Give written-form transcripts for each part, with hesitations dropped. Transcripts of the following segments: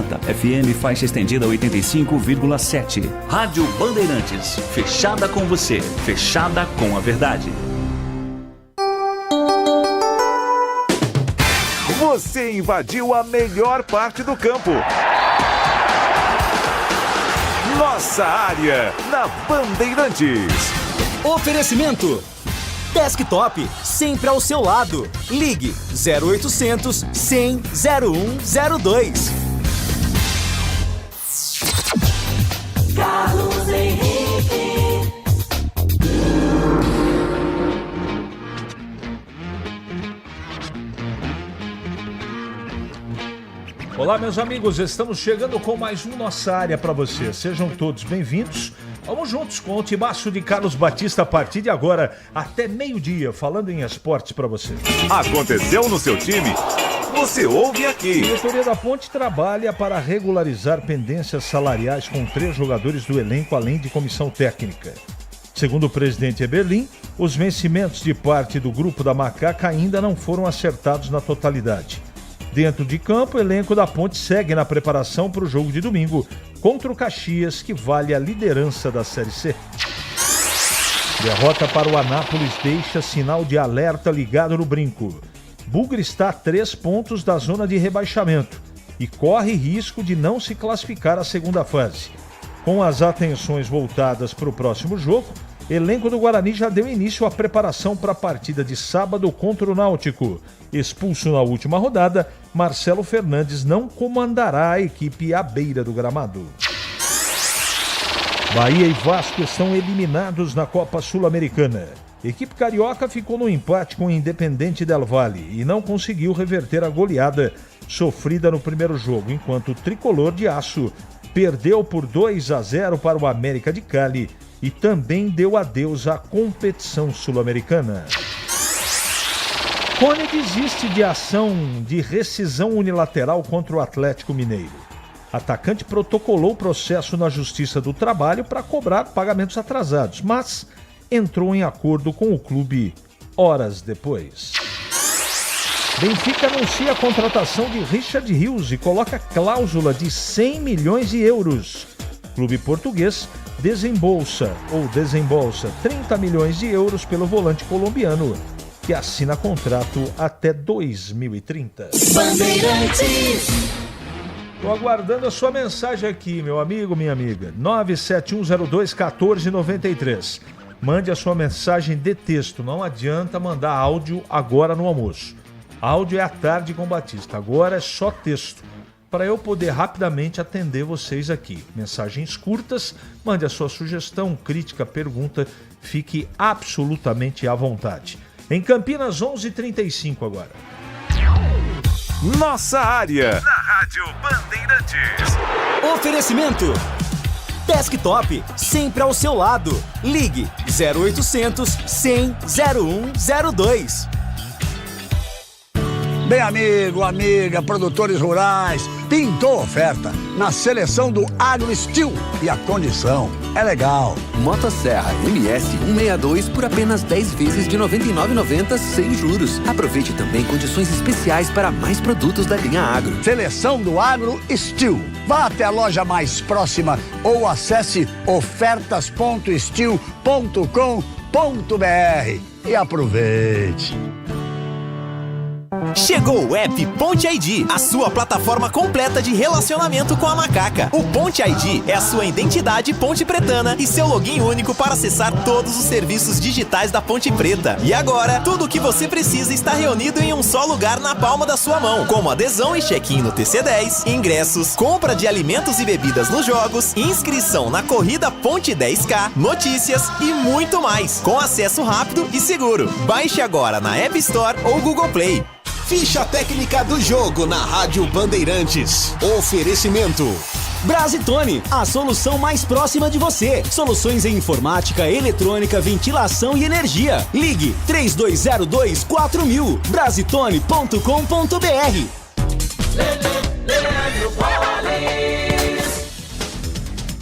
FM faixa estendida 85,7. Rádio Bandeirantes, fechada com você, fechada com a verdade. Você invadiu a melhor parte do campo. Nossa área, na Bandeirantes. Oferecimento Desktop, sempre ao seu lado. Ligue 0800 100 0102. Carlos Henrique. Olá, meus amigos, estamos chegando com mais um Nossa Área para você. Sejam todos bem-vindos. Vamos juntos com o timaço de Carlos Batista a partir de agora até meio-dia, falando em esportes para você. Aconteceu no seu time? Você ouve aqui. A diretoria da Ponte trabalha para regularizar pendências salariais com 3 jogadores do elenco, além de comissão técnica. Segundo o presidente Eberlin, os vencimentos de parte do grupo da Macaca ainda não foram acertados na totalidade. Dentro de campo, o elenco da Ponte segue na preparação para o jogo de domingo contra o Caxias, que vale a liderança da Série C. Derrota para o Anápolis deixa sinal de alerta ligado no brinco. Bugre está a 3 pontos da zona de rebaixamento e corre risco de não se classificar à segunda fase. Com as atenções voltadas para o próximo jogo, o elenco do Guarani já deu início à preparação para a partida de sábado contra o Náutico. Expulso na última rodada, Marcelo Fernandes não comandará a equipe à beira do gramado. Bahia e Vasco estão eliminados na Copa Sul-Americana. A equipe carioca ficou no empate com o Independente Del Valle e não conseguiu reverter a goleada sofrida no primeiro jogo, enquanto o tricolor de aço perdeu por 2-0 para o América de Cali e também deu adeus à competição sul-americana. Cone desiste de ação de rescisão unilateral contra o Atlético Mineiro. Atacante protocolou processo na Justiça do Trabalho para cobrar pagamentos atrasados, mas entrou em acordo com o clube horas depois. Benfica anuncia a contratação de Richard Rios e coloca cláusula de 100 milhões de euros. O clube português desembolsa 30 milhões de euros pelo volante colombiano, que assina contrato até 2030. Bandeirantes. Estou aguardando a sua mensagem aqui, meu amigo, minha amiga. 971021493. Mande a sua mensagem de texto. Não adianta mandar áudio agora no almoço. Áudio é à tarde com Batista. Agora é só texto, para eu poder rapidamente atender vocês aqui. Mensagens curtas, mande a sua sugestão, crítica, pergunta. Fique absolutamente à vontade. Em Campinas, 11h35 agora. Nossa área, na Rádio Bandeirantes. Oferecimento Desktop, sempre ao seu lado. Ligue 0800 100 0102. Bem, amigo, amiga, produtores rurais, pintou oferta na seleção do AgroSteel e a condição é legal. Motosserra MS 162 por apenas 10 vezes de R$ 99,90 sem juros. Aproveite também condições especiais para mais produtos da linha Agro. Seleção do AgroSteel. Vá até a loja mais próxima ou acesse ofertas.steel.com.br e aproveite. Chegou o app Ponte ID, a sua plataforma completa de relacionamento com a Macaca. O Ponte ID é a sua identidade ponte pretana e seu login único para acessar todos os serviços digitais da Ponte Preta. E agora, tudo o que você precisa está reunido em um só lugar na palma da sua mão, como adesão e check-in no TC10, ingressos, compra de alimentos e bebidas nos jogos, inscrição na corrida Ponte 10K, notícias e muito mais, com acesso rápido e seguro. Baixe agora na App Store ou Google Play. Ficha técnica do jogo na Rádio Bandeirantes. Oferecimento Brasitone, a solução mais próxima de você. Soluções em informática, eletrônica, ventilação e energia. Ligue 3202-4000. Brasitone.com.br.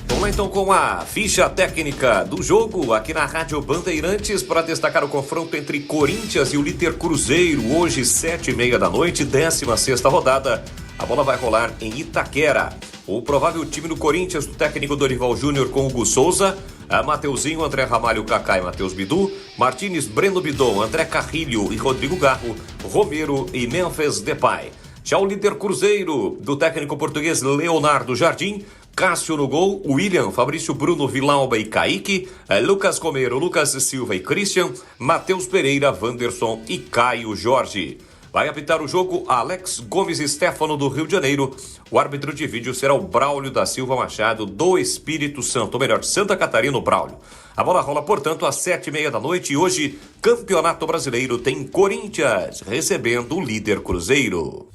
Vamos então com a ficha técnica do jogo aqui na Rádio Bandeirantes para destacar o confronto entre Corinthians e o líder Cruzeiro. Hoje, 7h30 da noite, 16ª rodada. A bola vai rolar em Itaquera. O provável time do Corinthians, do técnico Dorival Júnior com Hugo Souza, Mateuzinho, André Ramalho, Kaká e Matheus Bidu, Martínez, Breno Bidon, André Carrilho e Rodrigo Garro, Romero e Memphis Depay. Já o líder Cruzeiro, do técnico português Leonardo Jardim, Cássio no gol, William, Fabrício Bruno, Vilauba e Kaique, Lucas Romero, Lucas Silva e Christian, Matheus Pereira, Wanderson e Caio Jorge. Vai apitar o jogo Alex Gomes Stefano do Rio de Janeiro. O árbitro de vídeo será o Braulio da Silva Machado do Espírito Santo, ou melhor, de Santa Catarina, o Braulio. A bola rola, portanto, às 7h30 e hoje, Campeonato Brasileiro tem Corinthians recebendo o líder Cruzeiro.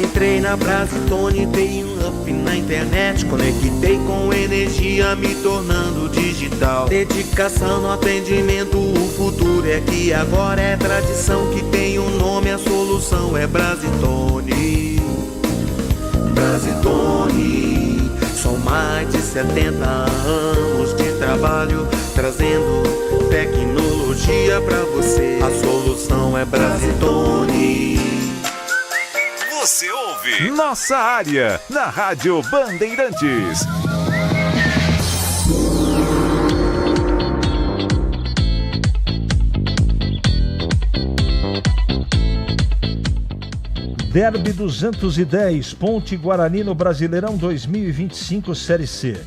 Entrei na Brasitone, dei um up na internet, conectei com energia, me tornando digital. Dedicação no atendimento, o futuro é que agora é tradição, que tem um nome, a solução é Brasitone. Brasitone, são mais de 70 anos de trabalho, trazendo tecnologia pra você. A solução é Brasitone. Você ouve Nossa Área, na Rádio Bandeirantes. Derby 210, Ponte Guarani no Brasileirão 2025 Série C.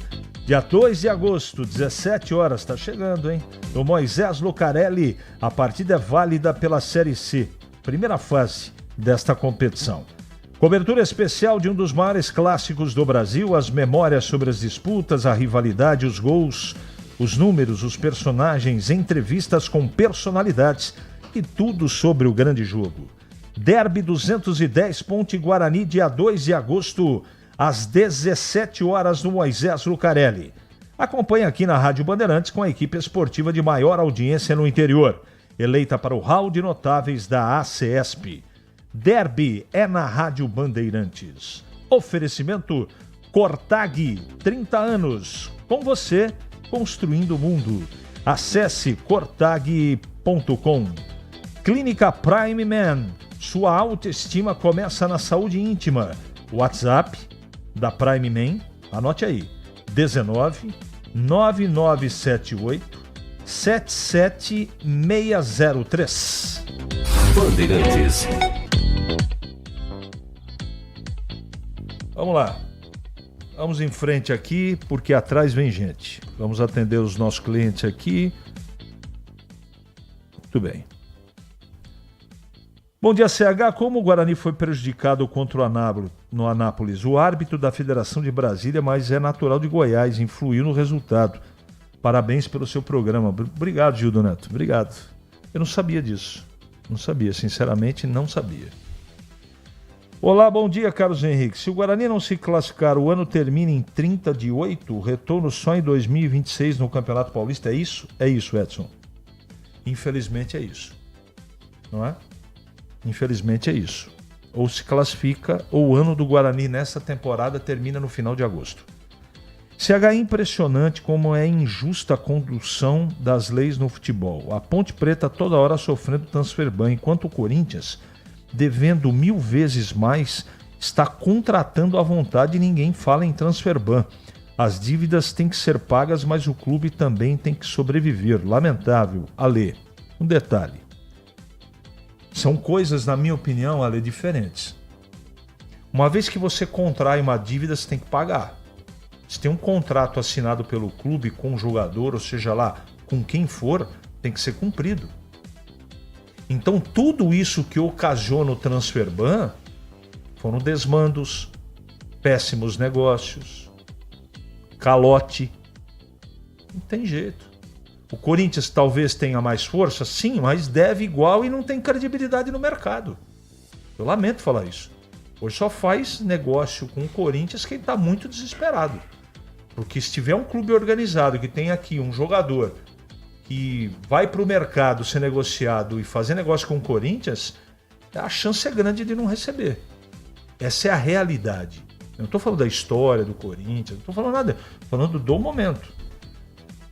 Dia 2 de agosto, 17 horas, tá chegando, hein? No Moisés Lucarelli, a partida é válida pela Série C, primeira fase desta competição. Cobertura especial de um dos maiores clássicos do Brasil, as memórias sobre as disputas, a rivalidade, os gols, os números, os personagens, entrevistas com personalidades e tudo sobre o grande jogo. Derby 210, Ponte Guarani, dia 2 de agosto, às 17 horas no Moisés Lucarelli. Acompanhe aqui na Rádio Bandeirantes com a equipe esportiva de maior audiência no interior, eleita para o hall de notáveis da ACESP. Derby é na Rádio Bandeirantes. Oferecimento Cortag, 30 anos. Com você, construindo o mundo. Acesse cortag.com. Clínica Prime Man. Sua autoestima começa na saúde íntima. WhatsApp da Prime Man, anote aí, 19 9978 77603. Bandeirantes. Vamos lá. Vamos em frente aqui, porque atrás vem gente. Vamos atender os nossos clientes aqui. Muito bem. Bom dia, CH. Como o Guarani foi prejudicado contra o Anápolis? O árbitro da Federação de Brasília, mas é natural de Goiás, influiu no resultado. Parabéns pelo seu programa. Obrigado, Gildo Neto. Obrigado. Eu não sabia disso. Não sabia, sinceramente, não sabia. Olá, bom dia, Carlos Henrique. Se o Guarani não se classificar, o ano termina em 30/8, retorno só em 2026 no Campeonato Paulista, é isso? É isso, Edson. Infelizmente é isso. Não é? Infelizmente é isso. Ou se classifica, ou o ano do Guarani nessa temporada termina no final de agosto. CH, é impressionante como é injusta a condução das leis no futebol. A Ponte Preta toda hora sofrendo transfer ban, enquanto o Corinthians, devendo 1000 vezes mais, está contratando à vontade e ninguém fala em transfer ban. As dívidas têm que ser pagas, mas o clube também tem que sobreviver. Lamentável. Ale, um detalhe. São coisas, na minha opinião, Ale, diferentes. Uma vez que você contrai uma dívida, você tem que pagar. Se tem um contrato assinado pelo clube com o jogador, ou seja lá, com quem for, tem que ser cumprido. Então, tudo isso que ocasiona o transfer ban foram desmandos, péssimos negócios, calote. Não tem jeito. O Corinthians talvez tenha mais força, sim, mas deve igual e não tem credibilidade no mercado. Eu lamento falar isso. Hoje só faz negócio com o Corinthians quem está muito desesperado. Porque se tiver um clube organizado que tem aqui um jogador que vai para o mercado ser negociado e fazer negócio com o Corinthians, a chance é grande de não receber. Essa é a realidade. Eu não estou falando da história do Corinthians, não estou falando nada, estou falando do momento.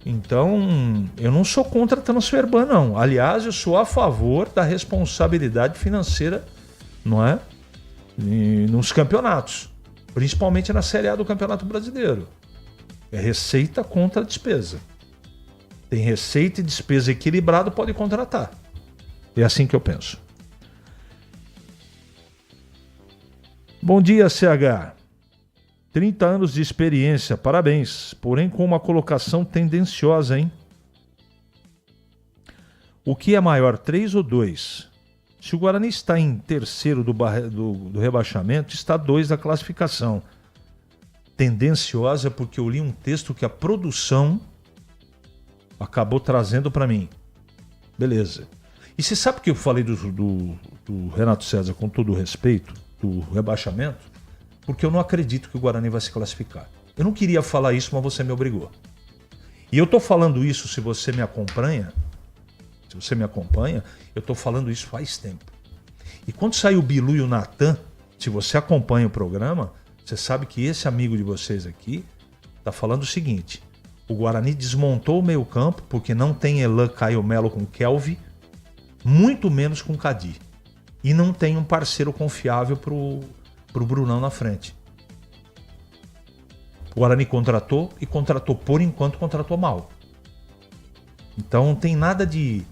Então, eu não sou contra a transfer ban, não. Aliás, eu sou a favor da responsabilidade financeira, não é? nos campeonatos, principalmente na Série A do Campeonato Brasileiro. É receita contra despesa. Tem receita e despesa equilibrado, pode contratar. É assim que eu penso. Bom dia, CH. 30 anos de experiência, parabéns. Porém, com uma colocação tendenciosa, hein? O que é maior, 3 ou 2? Se o Guarani está em terceiro do rebaixamento, está 2 da classificação. Tendenciosa porque eu li um texto que a produção acabou trazendo para mim. Beleza. E você sabe que eu falei do Renato César, com todo o respeito, do rebaixamento? Porque eu não acredito que o Guarani vai se classificar. Eu não queria falar isso, mas você me obrigou. E eu estou falando isso, se você me acompanha, eu estou falando isso faz tempo. E quando saiu o Bilu e o Natan, se você acompanha o programa, você sabe que esse amigo de vocês aqui está falando o seguinte: o Guarani desmontou o meio campo porque não tem Elan, Caio Melo com Kelvin, muito menos com Cadi. E não tem um parceiro confiável pro Brunão na frente. O Guarani contratou e contratou, por enquanto, contratou mal. Então não tem nada de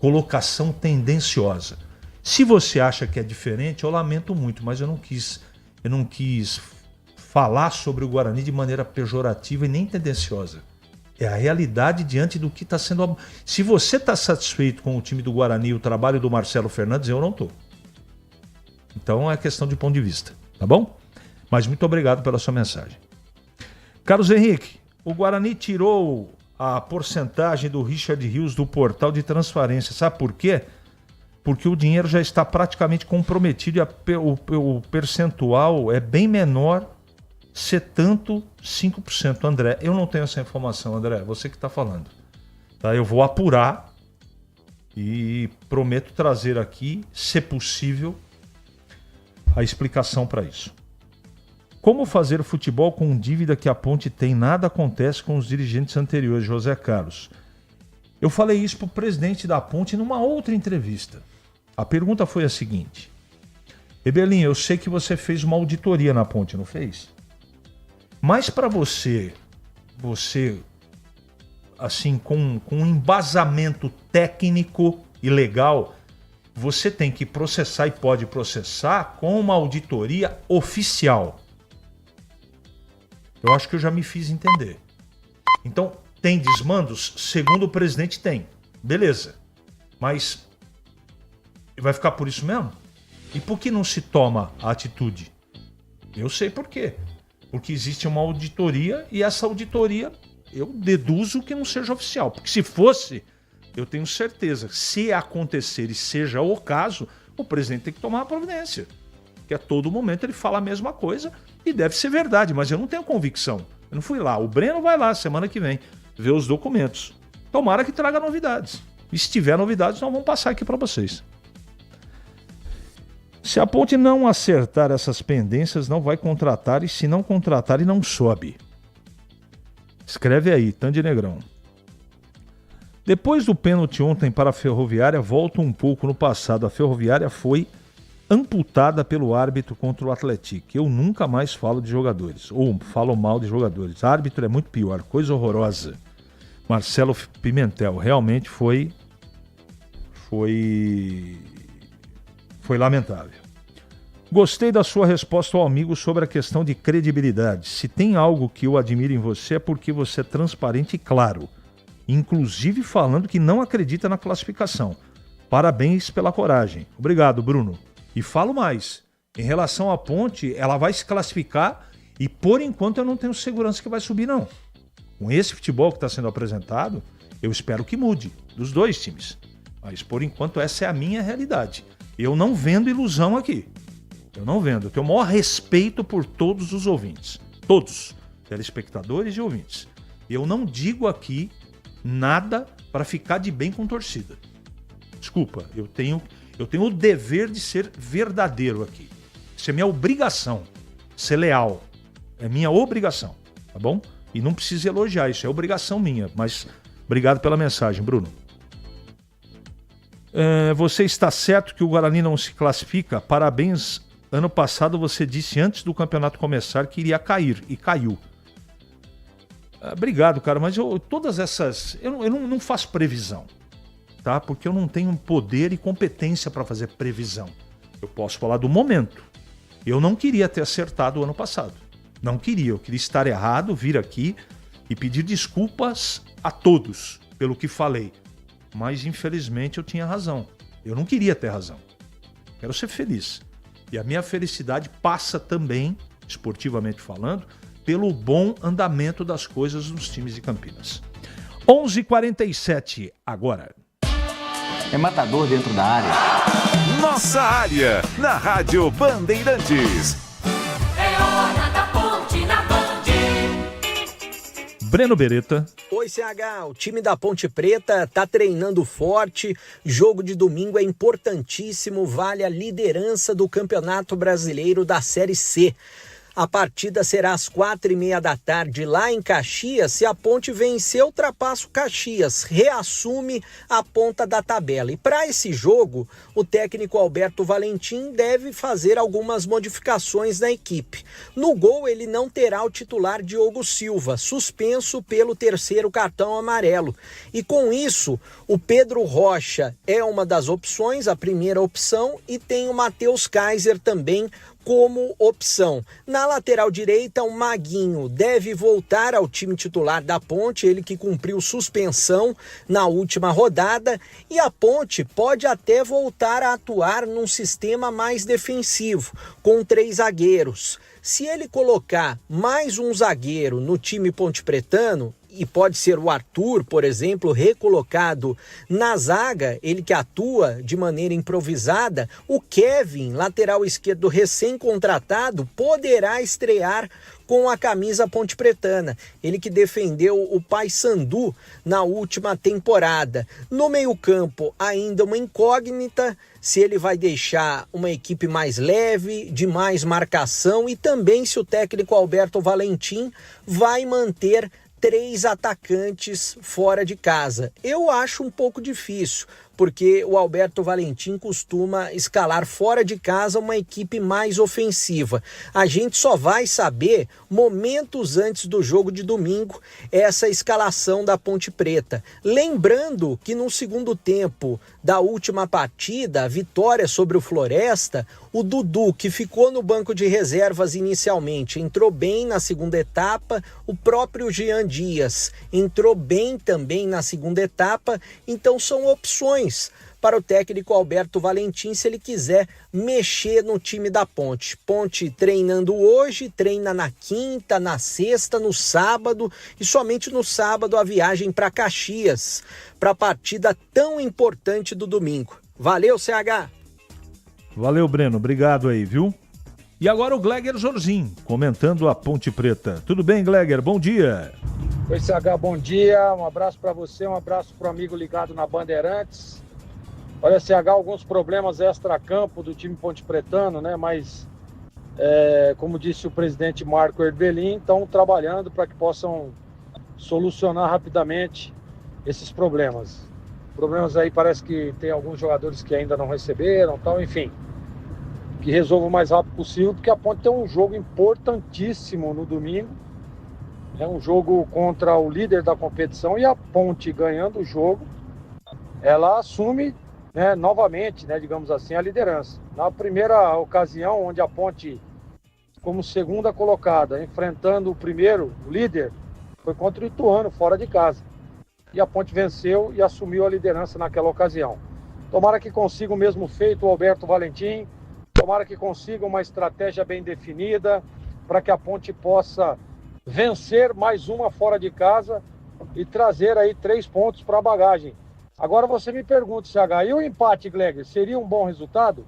colocação tendenciosa. Se você acha que é diferente, eu lamento muito, mas eu não quis falar sobre o Guarani de maneira pejorativa e nem tendenciosa. É a realidade diante do que está sendo... Se você está satisfeito com o time do Guarani e o trabalho do Marcelo Fernandes, eu não estou. Então é questão de ponto de vista, tá bom? Mas muito obrigado pela sua mensagem. Carlos Henrique, o Guarani tirou a porcentagem do Richard Rios do portal de transferência. Sabe por quê? Porque o dinheiro já está praticamente comprometido e o percentual é bem menor, ser tanto 5%. André, eu não tenho essa informação, André, você que está falando. Tá? Eu vou apurar e prometo trazer aqui, se possível, a explicação para isso. Como fazer futebol com dívida que a Ponte tem? Nada acontece com os dirigentes anteriores, José Carlos. Eu falei isso para o presidente da Ponte numa outra entrevista. A pergunta foi a seguinte: Ebelinho, eu sei que você fez uma auditoria na Ponte, não fez? Mas para você assim, com um embasamento técnico e legal, você tem que processar e pode processar com uma auditoria oficial. Eu acho que eu já me fiz entender. Então, tem desmandos? Segundo o presidente, tem. Beleza. Mas vai ficar por isso mesmo? E por que não se toma a atitude? Eu sei por quê. Porque existe uma auditoria e essa auditoria eu deduzo que não seja oficial. Porque se fosse, eu tenho certeza, se acontecer e seja o caso, o presidente tem que tomar a providência. Porque a todo momento ele fala a mesma coisa e deve ser verdade, mas eu não tenho convicção. Eu não fui lá. O Breno vai lá semana que vem ver os documentos. Tomara que traga novidades. E se tiver novidades, nós vamos passar aqui para vocês. Se a Ponte não acertar essas pendências, não vai contratar, e se não contratar, ele não sobe. Escreve aí, Tandy Negrão. Depois do pênalti ontem para a Ferroviária, volto um pouco no passado. A Ferroviária foi amputada pelo árbitro contra o Atlético. Eu nunca mais falo de jogadores, ou falo mal de jogadores. Árbitro é muito pior, coisa horrorosa. Marcelo Pimentel, realmente foi lamentável. Gostei da sua resposta ao amigo sobre a questão de credibilidade. Se tem algo que eu admiro em você é porque você é transparente e claro, inclusive falando que não acredita na classificação. Parabéns pela coragem. Obrigado, Bruno. E falo mais, em relação à Ponte, ela vai se classificar e por enquanto eu não tenho segurança que vai subir não. Com esse futebol que está sendo apresentado, eu espero que mude, dos dois times. Mas por enquanto essa é a minha realidade. Eu não vendo ilusão aqui. Eu não vendo. Eu tenho o maior respeito por todos os ouvintes. Todos. Telespectadores e ouvintes. Eu não digo aqui nada para ficar de bem com torcida. Desculpa, eu tenho o dever de ser verdadeiro aqui. Isso é minha obrigação. Ser leal. É minha obrigação. Tá bom? E não precisa elogiar. Isso é obrigação minha. Mas obrigado pela mensagem, Bruno. Você está certo que o Guarani não se classifica? Parabéns, ano passado você disse antes do campeonato começar que iria cair, e caiu. Obrigado, cara, mas todas essas... Eu não faço previsão, tá? Porque eu não tenho poder e competência para fazer previsão. Eu posso falar do momento. Eu não queria ter acertado o ano passado. Não queria, eu queria estar errado, vir aqui e pedir desculpas a todos pelo que falei. Mas, infelizmente, eu tinha razão. Eu não queria ter razão. Quero ser feliz. E a minha felicidade passa também, esportivamente falando, pelo bom andamento das coisas nos times de Campinas. 11h47, agora. É matador dentro da área. Nossa área, na Rádio Bandeirantes. É hora da Ponte na Band. Breno Beretta. Oi, CH, o time da Ponte Preta tá treinando forte, jogo de domingo é importantíssimo, vale a liderança do Campeonato Brasileiro da Série C. A partida será às 4h30 da tarde lá em Caxias. Se a Ponte vencer, ultrapassa o Caxias, reassume a ponta da tabela. E para esse jogo, o técnico Alberto Valentim deve fazer algumas modificações na equipe. No gol, ele não terá o titular Diogo Silva, suspenso pelo 3º cartão amarelo. E com isso, o Pedro Rocha é uma das opções, a primeira opção, e tem o Matheus Kaiser também como opção. Na lateral direita, o Maguinho deve voltar ao time titular da Ponte, ele que cumpriu suspensão na última rodada, e a Ponte pode até voltar a atuar num sistema mais defensivo, com 3 zagueiros. Se ele colocar mais um zagueiro no time pontepretano, e pode ser o Arthur, por exemplo, recolocado na zaga, ele que atua de maneira improvisada, o Kevin, lateral esquerdo recém-contratado, poderá estrear com a camisa pontepretana, ele que defendeu o Paysandu na última temporada. No meio-campo, ainda uma incógnita, se ele vai deixar uma equipe mais leve, de mais marcação, e também se o técnico Alberto Valentim vai manter 3 atacantes fora de casa. Eu acho um pouco difícil, porque o Alberto Valentim costuma escalar fora de casa uma equipe mais ofensiva. A gente só vai saber momentos antes do jogo de domingo essa escalação da Ponte Preta. Lembrando que no segundo tempo da última partida, a vitória sobre o Floresta, o Dudu, que ficou no banco de reservas inicialmente, entrou bem na segunda etapa, o próprio Jean Dias entrou bem também na segunda etapa, então são opções para o técnico Alberto Valentim se ele quiser mexer no time da Ponte. Ponte treinando hoje, treina na quinta, na sexta, no sábado e somente no sábado a viagem para Caxias, para a partida tão importante do domingo. Valeu, CH! Valeu, Breno. Obrigado aí, viu? E agora o Gleger Jorzin, comentando a Ponte Preta. Tudo bem, Gleger? Bom dia. Oi, CH, bom dia. Um abraço para você, um abraço para o amigo ligado na Bandeirantes. Olha, CH, alguns problemas extra-campo do time pontepretano, né? Mas, como disse o presidente Marco Herbelin, estão trabalhando para que possam solucionar rapidamente esses problemas. Problemas aí, parece que tem alguns jogadores que ainda não receberam, tal, enfim. Que resolvam o mais rápido possível, porque a Ponte tem um jogo importantíssimo no domingo. É um jogo contra o líder da competição e a Ponte, ganhando o jogo, ela assume, né, novamente, né, digamos assim, a liderança. Na primeira ocasião, onde a Ponte, como segunda colocada, enfrentando o primeiro, o líder, foi contra o Ituano, fora de casa. E a Ponte venceu e assumiu a liderança naquela ocasião. Tomara que consiga o mesmo feito o Alberto Valentim, tomara que consiga uma estratégia bem definida, para que a Ponte possa vencer mais uma fora de casa e trazer aí 3 pontos para a bagagem. Agora você me pergunta, CH, e o empate, Gleger, seria um bom resultado?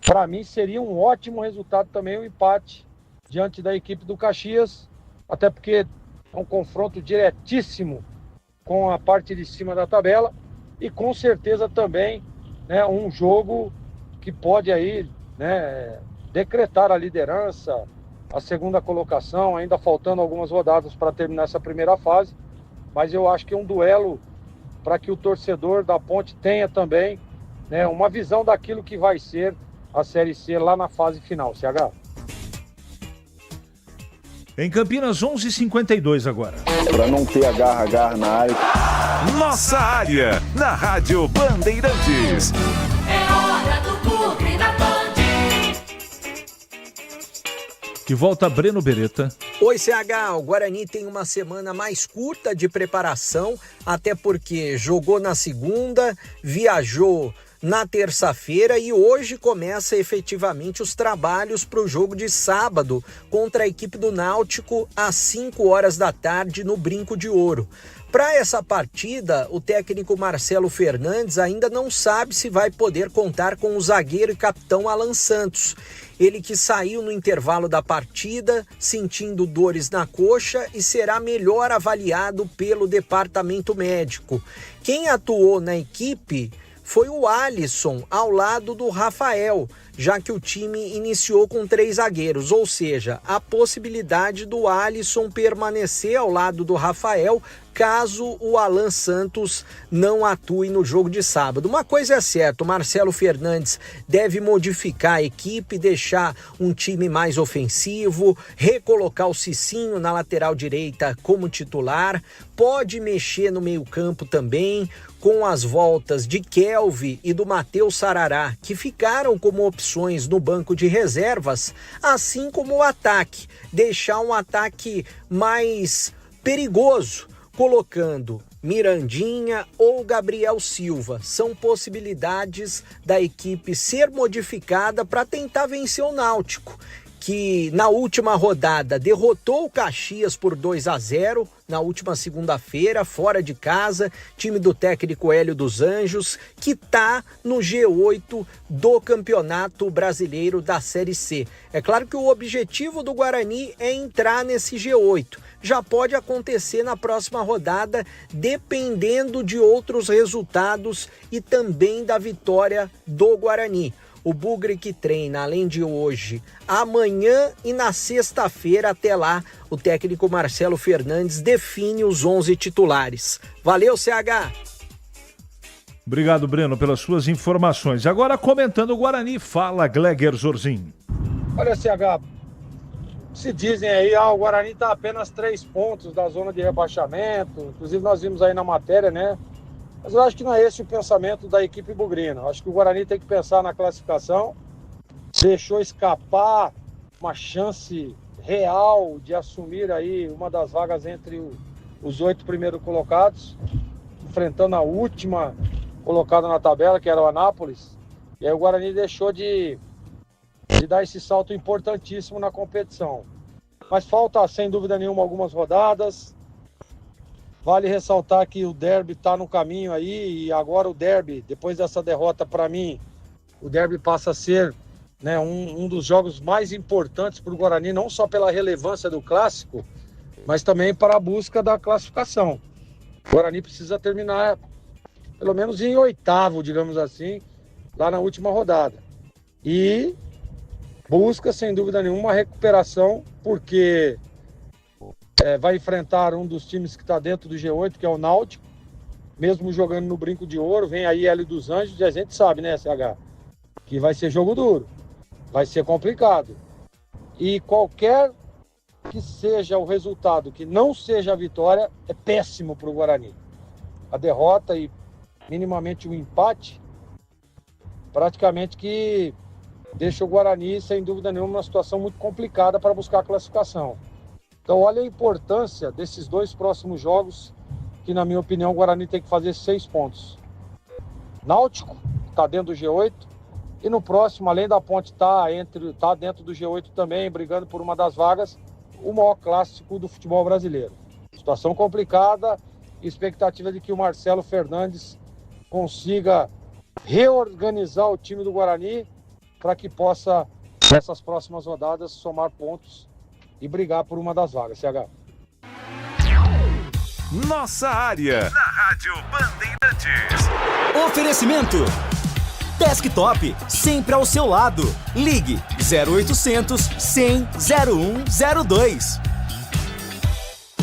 Para mim seria um ótimo resultado também o empate diante da equipe do Caxias, até porque é um confronto diretíssimo com a parte de cima da tabela e com certeza também, né, um jogo que pode aí, né, decretar a liderança, a segunda colocação, ainda faltando algumas rodadas para terminar essa primeira fase, mas eu acho que é um duelo para que o torcedor da Ponte tenha também, né, uma visão daquilo que vai ser a Série C lá na fase final, CH. Em Campinas, 11h52 agora. Para não ter agarra na área. Nossa área, na Rádio Bandeirantes. É hora do Bugre na Band. De volta, Breno Beretta. Oi, CH, o Guarani tem uma semana mais curta de preparação, até porque jogou na segunda, viajou na terça-feira e hoje começa efetivamente os trabalhos para o jogo de sábado contra a equipe do Náutico às 5 horas da tarde no Brinco de Ouro. Para essa partida, o técnico Marcelo Fernandes ainda não sabe se vai poder contar com o zagueiro e capitão Alan Santos. Ele que saiu no intervalo da partida, sentindo dores na coxa e será melhor avaliado pelo departamento médico. Quem atuou na equipe foi o Alisson, ao lado do Rafael, já que o time iniciou com 3 zagueiros, ou seja, a possibilidade do Alisson permanecer ao lado do Rafael, caso o Alan Santos não atue no jogo de sábado. Uma coisa é certa, o Marcelo Fernandes deve modificar a equipe, deixar um time mais ofensivo, recolocar o Cicinho na lateral direita como titular, pode mexer no meio-campo também, com as voltas de Kelvin e do Matheus Sarará, que ficaram como opções no banco de reservas, assim como o ataque, deixar um ataque mais perigoso, colocando Mirandinha ou Gabriel Silva. São possibilidades da equipe ser modificada para tentar vencer o Náutico, que na última rodada derrotou o Caxias por 2-0 na última segunda-feira, fora de casa, time do técnico Hélio dos Anjos, que está no G8 do Campeonato Brasileiro da Série C. É claro que o objetivo do Guarani é entrar nesse G8. Já pode acontecer na próxima rodada, dependendo de outros resultados e também da vitória do Guarani. O Bugre que treina, além de hoje, amanhã e na sexta-feira, até lá, o técnico Marcelo Fernandes define os 11 titulares. Valeu, CH! Obrigado, Breno, pelas suas informações. Agora, comentando o Guarani, fala Gleger Zorzin. Olha, CH, se dizem aí, o Guarani está apenas 3 pontos da zona de rebaixamento. Inclusive, nós vimos aí na matéria, né? Mas eu acho que não é esse o pensamento da equipe bugrina. Eu acho que o Guarani tem que pensar na classificação. Deixou escapar uma chance real de assumir aí uma das vagas entre os 8 primeiros colocados, enfrentando a última colocada na tabela, que era o Anápolis. E aí o Guarani deixou de dar esse salto importantíssimo na competição. Mas falta, sem dúvida nenhuma, algumas rodadas. Vale ressaltar que o derby está no caminho aí, e agora o derby, depois dessa derrota, para mim, o derby passa a ser, né, um dos jogos mais importantes para o Guarani, não só pela relevância do clássico, mas também para a busca da classificação. O Guarani precisa terminar pelo menos em 8º, digamos assim, lá na última rodada. E busca, sem dúvida nenhuma, a recuperação, porque vai enfrentar um dos times que está dentro do G8, que é o Náutico, mesmo jogando no Brinco de Ouro. Vem aí Hélio dos Anjos, e a gente sabe, né, CH, que vai ser jogo duro, vai ser complicado. E qualquer que seja o resultado, que não seja a vitória, é péssimo para o Guarani. A derrota e minimamente o empate, praticamente que deixa o Guarani, sem dúvida nenhuma, numa situação muito complicada para buscar a classificação. Então, olha a importância desses 2 próximos jogos, que, na minha opinião, o Guarani tem que fazer 6 pontos. Náutico está dentro do G8, e no próximo, além da Ponte tá dentro do G8 também, brigando por uma das vagas, o maior clássico do futebol brasileiro. Situação complicada, expectativa de que o Marcelo Fernandes consiga reorganizar o time do Guarani para que possa, nessas próximas rodadas, somar pontos e brigar por uma das vagas, CH. Nossa área, na Rádio Bandeirantes. Oferecimento Desktop, sempre ao seu lado. Ligue 0800 100 0102.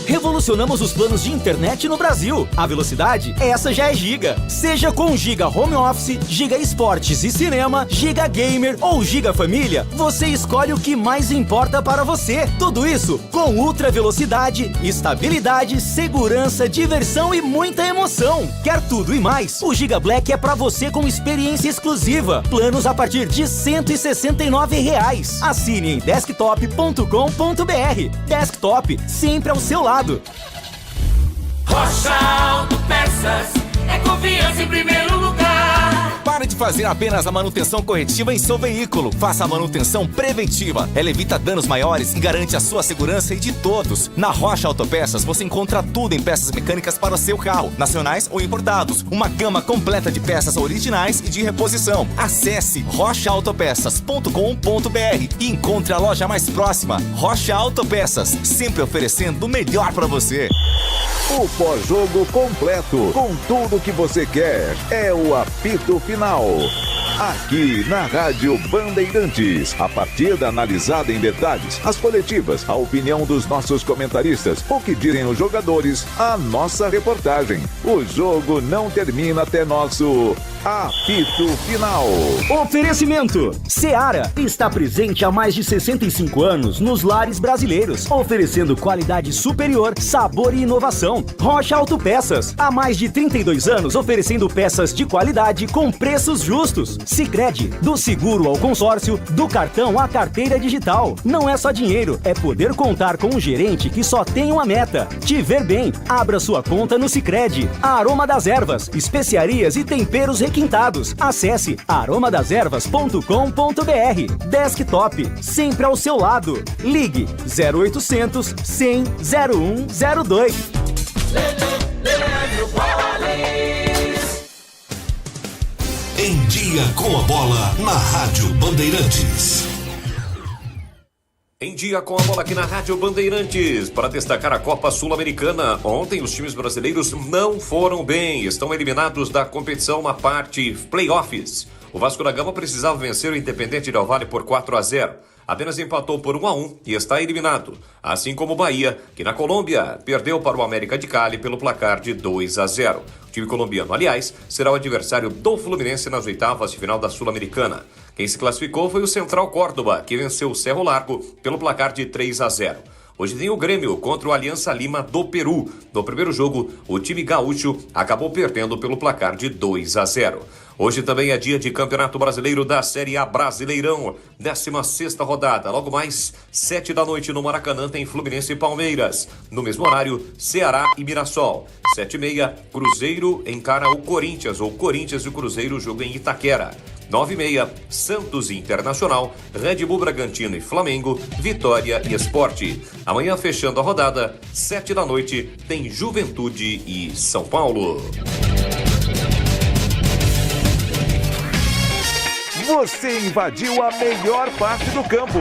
Revolucionamos os planos de internet no Brasil. A velocidade, essa já é Giga. Seja com Giga Home Office, Giga Esportes e Cinema, Giga Gamer ou Giga Família, você escolhe o que mais importa para você. Tudo isso com ultra velocidade, estabilidade, segurança, diversão e muita emoção. Quer tudo e mais? O Giga Black é para você com experiência exclusiva. Planos a partir de R$ 169. Assine em desktop.com.br. Desktop, sempre ao seu lado. Rocha Autopeças, é confiança em primeiro lugar. Pare de fazer apenas a manutenção corretiva em seu veículo. Faça a manutenção preventiva. Ela evita danos maiores e garante a sua segurança e de todos. Na Rocha Autopeças você encontra tudo em peças mecânicas para o seu carro, nacionais ou importados. Uma gama completa de peças originais e de reposição. Acesse rochaautopeças.com.br e encontre a loja mais próxima. Rocha Autopeças, sempre oferecendo o melhor para você. O pós-jogo completo, com tudo que você quer, é o apito final. Aqui na Rádio Bandeirantes, a partida analisada em detalhes, as coletivas, a opinião dos nossos comentaristas, o que dizem os jogadores, a nossa reportagem. O jogo não termina até nosso apito final. Oferecimento: Seara está presente há mais de 65 anos nos lares brasileiros, oferecendo qualidade superior, sabor e inovação. Rocha Autopeças, há mais de 32 anos oferecendo peças de qualidade com preços justos. Sicredi, do seguro ao consórcio, do cartão à carteira digital. Não é só dinheiro, é poder contar com um gerente que só tem uma meta: te ver bem. Abra sua conta no Sicredi. Aroma das Ervas, especiarias e temperos requintados. Acesse aromadeservas.com.br. Desktop, sempre ao seu lado. Ligue 0800 100 0102. Em Dia com a Bola, na Rádio Bandeirantes. Em Dia com a Bola aqui na Rádio Bandeirantes. Para destacar a Copa Sul-Americana, ontem os times brasileiros não foram bem. Estão eliminados da competição na parte playoffs. O Vasco da Gama precisava vencer o Independente Del Valle por 4-0. Apenas empatou por 1-1 e está eliminado. Assim como o Bahia, que na Colômbia perdeu para o América de Cali pelo placar de 2-0. O time colombiano, aliás, será o adversário do Fluminense nas oitavas de final da Sul-Americana. Quem se classificou foi o Central Córdoba, que venceu o Cerro Largo pelo placar de 3-0. Hoje tem o Grêmio contra o Aliança Lima do Peru. No primeiro jogo, o time gaúcho acabou perdendo pelo placar de 2-0. Hoje também é dia de Campeonato Brasileiro da Série A Brasileirão, 16ª rodada. Logo mais, 7 da noite no Maracanã tem Fluminense e Palmeiras. No mesmo horário, Ceará e Mirassol. 7h30, Cruzeiro encara o Corinthians, ou Corinthians e o Cruzeiro, jogo em Itaquera. 9h30, Santos e Internacional, Red Bull Bragantino e Flamengo, Vitória e Sport. Amanhã, fechando a rodada, 7 da noite, tem Juventude e São Paulo. Você invadiu a melhor parte do campo.